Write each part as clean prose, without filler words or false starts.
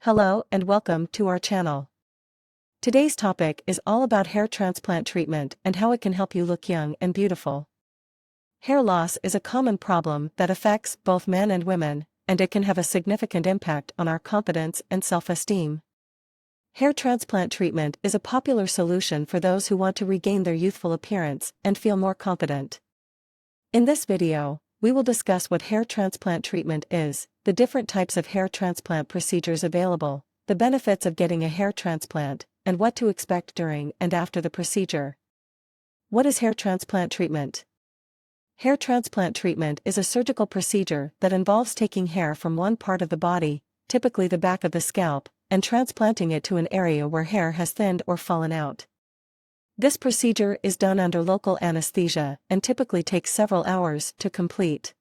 Hello and welcome to our channel. Today's topic is all about hair transplant treatment and how it can help you look young and beautiful. Hair loss is a common problem that affects both men and women, and it can have a significant impact on our confidence and self-esteem. Hair transplant treatment is a popular solution for those who want to regain their youthful appearance and feel more confident. In this video, we will discuss what hair transplant treatment is, the different types of hair transplant procedures available, the benefits of getting a hair transplant, and what to expect during and after the procedure. What is hair transplant treatment? Hair transplant treatment is a surgical procedure that involves taking hair from one part of the body, typically the back of the scalp, and transplanting it to an area where hair has thinned or fallen out. This procedure is done under local anesthesia and typically takes several hours to complete.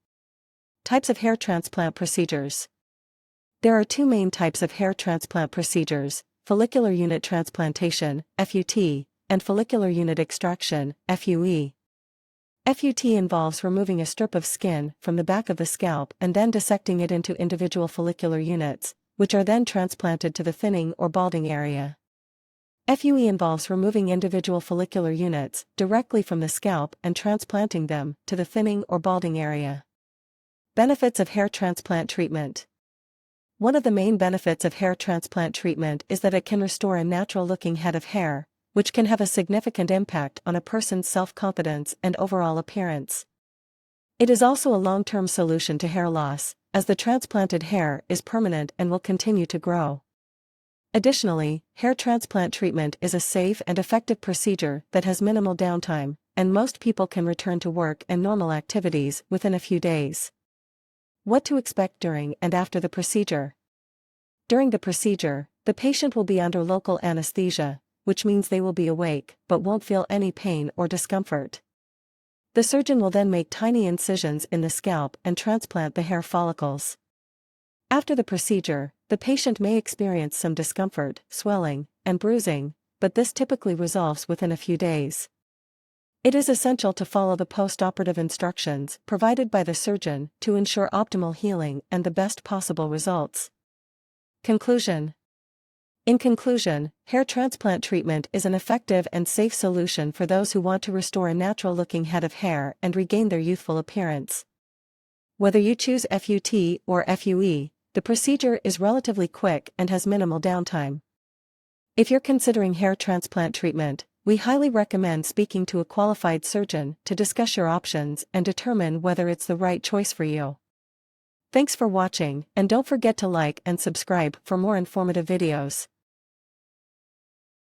Types of hair transplant procedures. There are two main types of hair transplant procedures: follicular unit transplantation, FUT, and follicular unit extraction, FUE. FUT involves removing a strip of skin from the back of the scalp and then dissecting it into individual follicular units, which are then transplanted to the thinning or balding area. FUE involves removing individual follicular units directly from the scalp and transplanting them to the thinning or balding area. Benefits of hair transplant treatment. One of the main benefits of hair transplant treatment is that it can restore a natural-looking head of hair, which can have a significant impact on a person's self-confidence and overall appearance. It is also a long-term solution to hair loss, as the transplanted hair is permanent and will continue to grow. Additionally, hair transplant treatment is a safe and effective procedure that has minimal downtime, and most people can return to work and normal activities within a few days. What to expect during and after the procedure. During the procedure, the patient will be under local anesthesia, which means they will be awake but won't feel any pain or discomfort. The surgeon will then make tiny incisions in the scalp and transplant the hair follicles. After the procedure, the patient may experience some discomfort, swelling, and bruising, but this typically resolves within a few days. It is essential to follow the post-operative instructions provided by the surgeon to ensure optimal healing and the best possible results. Conclusion. In conclusion, hair transplant treatment is an effective and safe solution for those who want to restore a natural-looking head of hair and regain their youthful appearance. Whether you choose FUT or FUE, the procedure is relatively quick and has minimal downtime. If you're considering hair transplant treatment, we highly recommend speaking to a qualified surgeon to discuss your options and determine whether it's the right choice for you. Thanks for watching, and don't forget to like and subscribe for more informative videos.